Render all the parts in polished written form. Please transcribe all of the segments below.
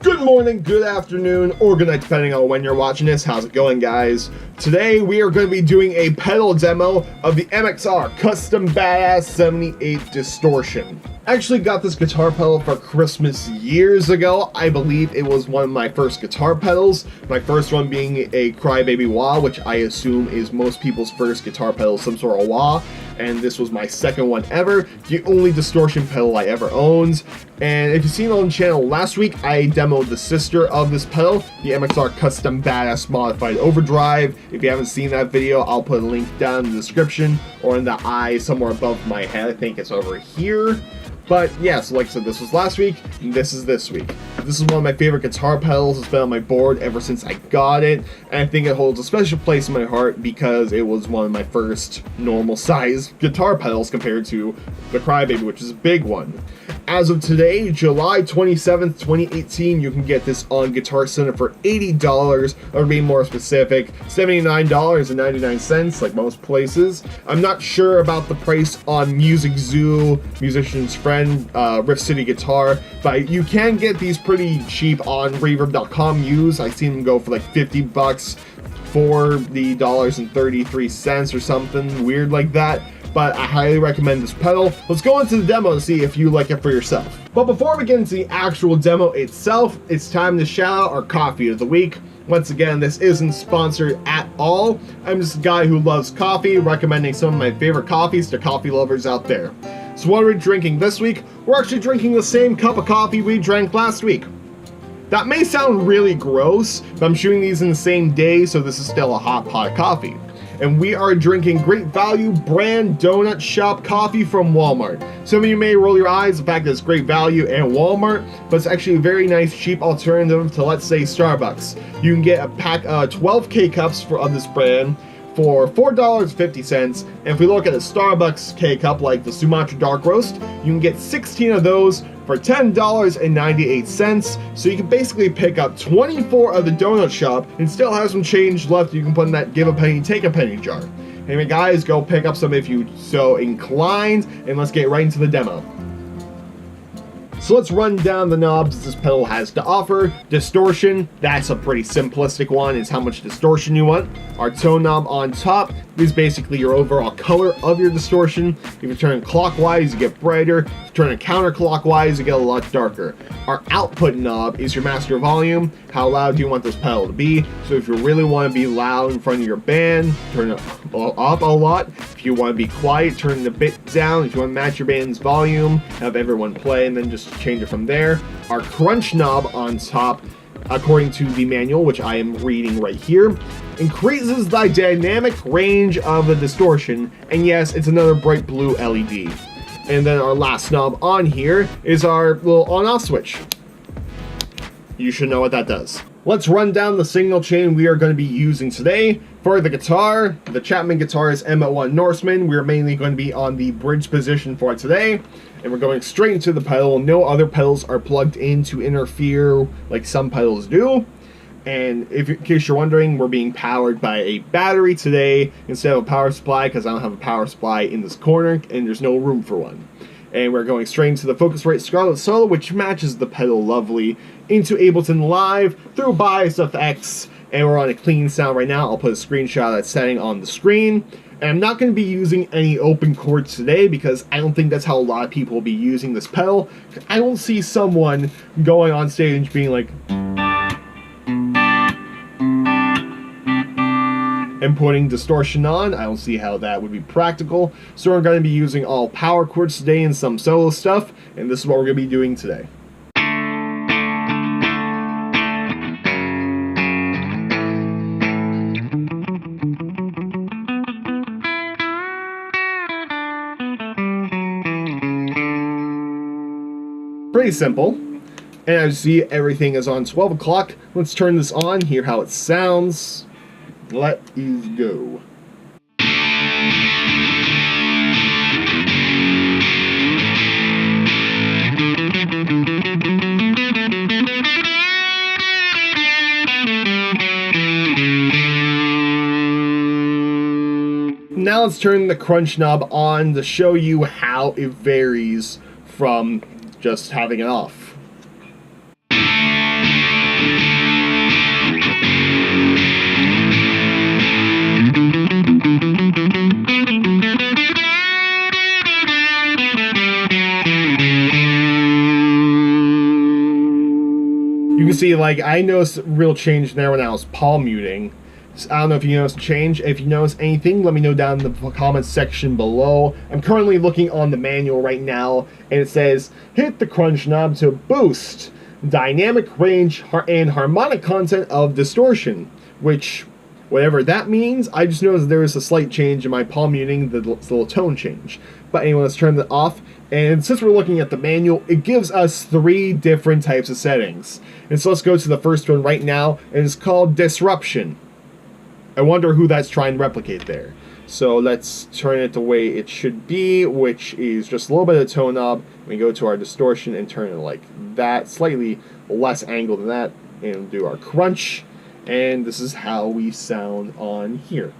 Good morning, good afternoon, or good night depending on when you're watching this. How's it going, guys? Today we are going to be doing a pedal demo of the MXR Custom Badass 78 Distortion. I actually got this guitar pedal for Christmas years ago. I believe it was one of my first guitar pedals. My first one being a Crybaby wah, which I assume is most people's first guitar pedal, some sort of wah. And this was my second one ever, the only distortion pedal I ever owned. And if you've seen on the channel last week, I demoed the sister of this pedal, the MXR Custom Badass Modified Overdrive. If you haven't seen that video, I'll put a link down in the description or in the eye somewhere above my head. I think it's over here. But yeah, so like I said, this was last week, and this is this week. This is one of my favorite guitar pedals. It's been on my board ever since I got it, and I think it holds a special place in my heart because it was one of my first normal size guitar pedals compared to the Crybaby, which is a big one. As of today, July 27th, 2018, you can get this on Guitar Center for $80, or to be more specific, $79.99, like most places. I'm not sure about the price on Music Zoo, Musician's Friend, Riff City Guitar, but you can get these pretty cheap on Reverb.com used. I've seen them go for like $50 for the $1.33 or something weird like that. But I highly recommend this pedal. Let's go into the demo to see if you like it for yourself. But before we get into the actual demo itself, it's time to shout out our coffee of the week. Once again, this isn't sponsored at all. I'm just a guy who loves coffee, recommending some of my favorite coffees to coffee lovers out there. So what are we drinking this week? We're actually drinking the same cup of coffee we drank last week. That may sound really gross, but I'm shooting these in the same day, so this is still a hot pot of coffee. And we are drinking Great Value brand donut shop coffee from Walmart. Some of you may roll your eyes at the fact that it's Great Value and Walmart, but it's actually a very nice cheap alternative to, let's say, Starbucks. You can get a pack of 12 K-Cups of this brand for $4.50, and if we look at a Starbucks K-Cup like the Sumatra Dark Roast, you can get 16 of those for $10.98, so you can basically pick up 24 of the donut shop and still have some change left you can put in that give a penny, take a penny jar. Anyway guys, go pick up some if you so inclined, and let's get right into the demo. So let's run down the knobs this pedal has to offer. Distortion, that's a pretty simplistic one. It's how much distortion you want. Our tone knob on top is basically your overall color of your distortion. If you turn it clockwise, you get brighter. If you turn it counterclockwise, you get a lot darker. Our output knob is your master volume. How loud do you want this pedal to be? So if you really want to be loud in front of your band, turn it up a lot. If you want to be quiet, turn it a bit down. If you want to match your band's volume, have everyone play, and then just change it from there. Our crunch knob on top, according to the manual, which I am reading right here, increases the dynamic range of the distortion, and yes, it's another bright blue LED. And then our last knob on here is our little on-off switch. You should know what that does. Let's run down the signal chain we are going to be using today. For the guitar, the Chapman guitar's M01 Norseman, we're mainly going to be on the bridge position for today. And we're going straight into the pedal. No other pedals are plugged in to interfere like some pedals do. And in case you're wondering, we're being powered by a battery today instead of a power supply because I don't have a power supply in this corner and there's no room for one. And we're going straight into the Focusrite Scarlet Solo, which matches the pedal lovely, into Ableton Live through Bias FX, and we're on a clean sound right now. I'll put a screenshot of that setting on the screen. And I'm not going to be using any open chords today because I don't think that's how a lot of people will be using this pedal. I don't see someone going on stage being like, and putting distortion on. I don't see how that would be practical. So we're going to be using all power chords today and some solo stuff, and this is what we're going to be doing today. Pretty simple. And as you see, everything is on 12 o'clock. Let's turn this on, hear how it sounds. Let us go. Now let's turn the crunch knob on to show you how it varies from just having it off. You can see, like, I noticed a real change there when I was palm muting. I don't know if you noticed a change. If you notice anything, let me know down in the comments section below. I'm currently looking on the manual right now, and it says, hit the crunch knob to boost dynamic range and harmonic content of distortion, which, whatever that means, I just noticed there is a slight change in my palm muting, the little tone change. But anyway, let's turn that off. And since we're looking at the manual, it gives us 3 different types of settings. And so let's go to the first one right now, and it's called Disruption. I wonder who that's trying to replicate there. So let's turn it the way it should be, which is just a little bit of the tone knob. We go to our distortion and turn it like that, slightly less angle than that, and do our crunch. And this is how we sound on here.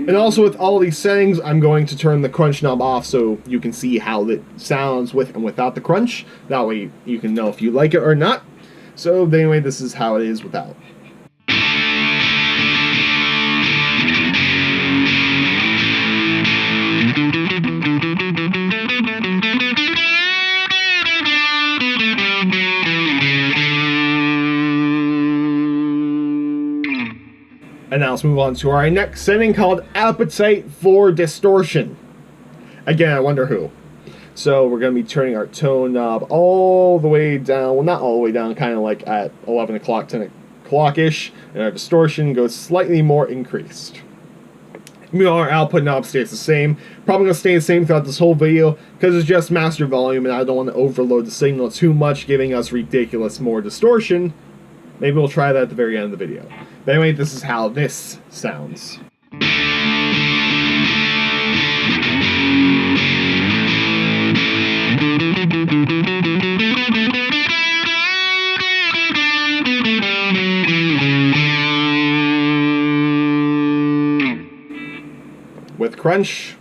And also with all these settings, I'm going to turn the crunch knob off so you can see how it sounds with and without the crunch. That way you can know if you like it or not. So anyway, this is how it is without. And now let's move on to our next setting called Appetite for Distortion. Again, I wonder who. So we're going to be turning our tone knob all the way down. Well, not all the way down, kind of like at 11 o'clock, 10 o'clock-ish. And our distortion goes slightly more increased. Meanwhile, our output knob stays the same. Probably going to stay the same throughout this whole video because it's just master volume and I don't want to overload the signal too much, giving us ridiculous more distortion. Maybe we'll try that at the very end of the video. But anyway, this is how this sounds. With crunch.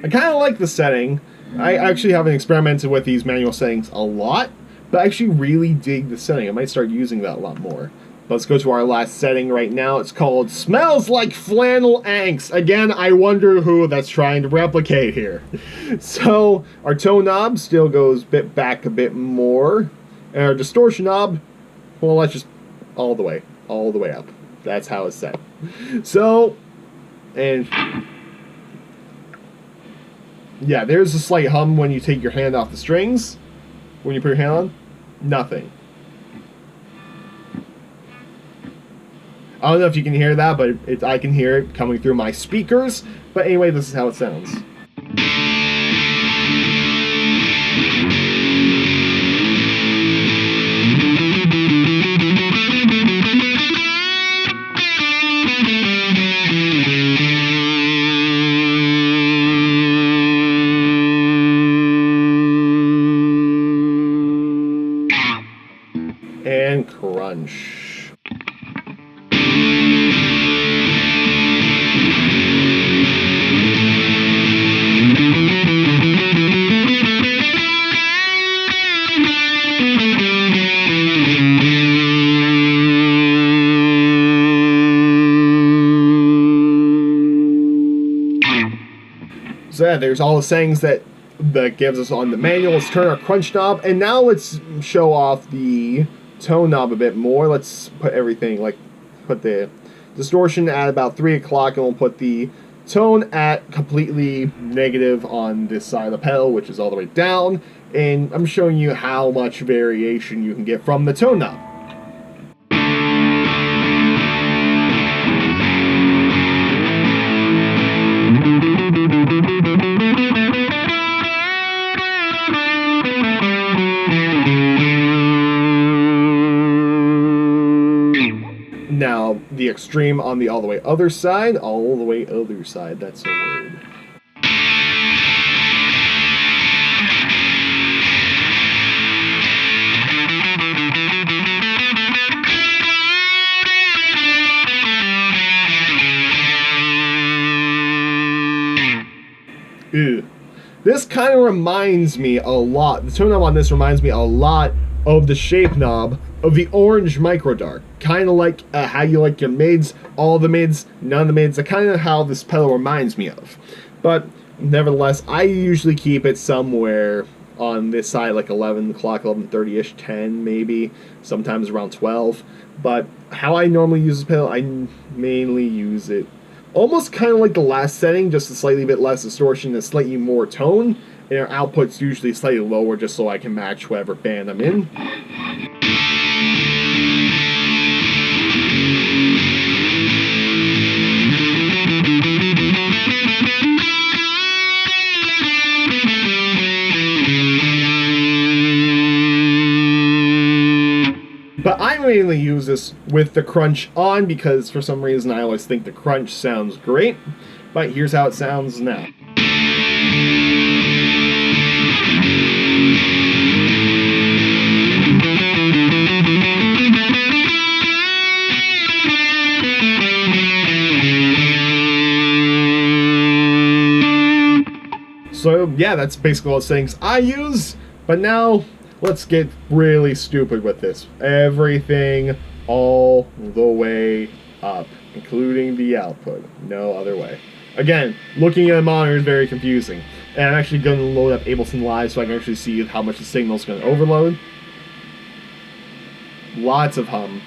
I kind of like the setting. I actually haven't experimented with these manual settings a lot, but I actually really dig the setting. I might start using that a lot more. Let's go to our last setting right now. It's called Smells Like Flannel Angst. Again, I wonder who that's trying to replicate here. So, our tone knob still goes back a bit more. And our distortion knob, well, let's just all the way up. That's how it's set. So, and yeah, there's a slight hum when you take your hand off the strings. When you put your hand on, nothing. I don't know if you can hear that, but I can hear it coming through my speakers. But anyway, this is how it sounds. And crunch. So yeah, there's all the settings that gives us on the manual. Let's turn our crunch knob, and now let's show off the tone knob a bit more. Let's put everything, like put the distortion at about 3 o'clock, and we'll put the tone at completely negative on this side of the pedal, which is all the way down. And I'm showing you how much variation you can get from the tone knob. Now, the extreme on the all the way other side, that's a word. Ew. This kind of reminds me a lot, the tone knob on this reminds me a lot of the shape knob of the orange micro dark. Kind of like how you like your mids, all the mids, none of the mids. That's kind of how this pedal reminds me of. But nevertheless, I usually keep it somewhere on this side, like 11 o'clock, 11:30ish, 10 maybe, sometimes around 12. But how I normally use this pedal, I mainly use it almost kind of like the last setting, just a slightly bit less distortion and slightly more tone. And our output's usually slightly lower just so I can match whatever band I'm in. But I mainly use this with the crunch on because for some reason I always think the crunch sounds great. But here's how it sounds now. So yeah, that's basically all the settings I use. But now, let's get really stupid with this. Everything all the way up, including the output. No other way. Again, looking at a monitor is very confusing. And I'm actually going to load up Ableton Live so I can actually see how much the signal is going to overload. Lots of hum.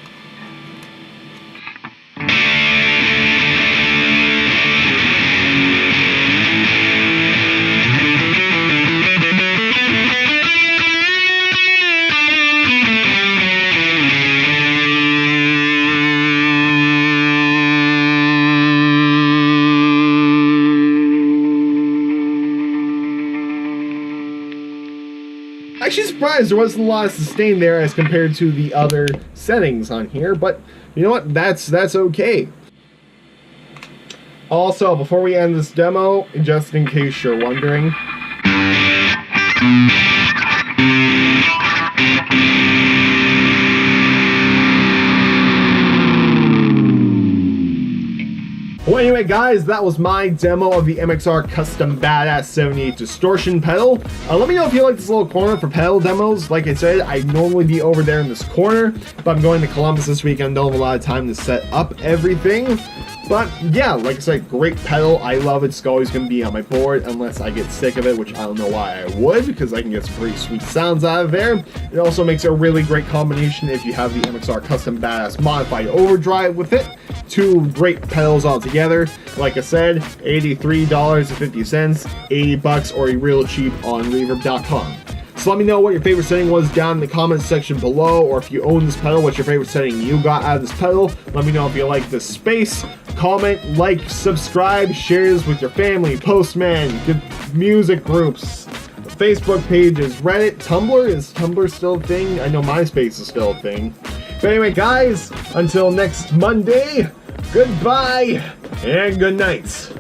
Actually surprised there wasn't a lot of sustain there as compared to the other settings on here, but you know what, that's okay. Also, before we end this demo, just in case you're wondering, well, anyway, guys, that was my demo of the MXR Custom Badass 78 Distortion pedal. Let me know if you like this little corner for pedal demos. Like I said, I'd normally be over there in this corner, but I'm going to Columbus this weekend. Don't have a lot of time to set up everything. But yeah, like I said, great pedal. I love it. It's always going to be on my board unless I get sick of it, which I don't know why I would, because I can get some pretty sweet sounds out of there. It also makes a really great combination if you have the MXR Custom Badass Modified Overdrive with it. Two great pedals all together. Like I said, $83.50, $80, or real cheap on Reverb.com. So let me know what your favorite setting was down in the comments section below, or if you own this pedal, what's your favorite setting you got out of this pedal. Let me know if you like this space. Comment, like, subscribe, share this with your family, postman, good music groups, Facebook pages, Reddit, Tumblr. Is Tumblr still a thing? I know MySpace is still a thing. But anyway, guys, until next Monday, goodbye and good night.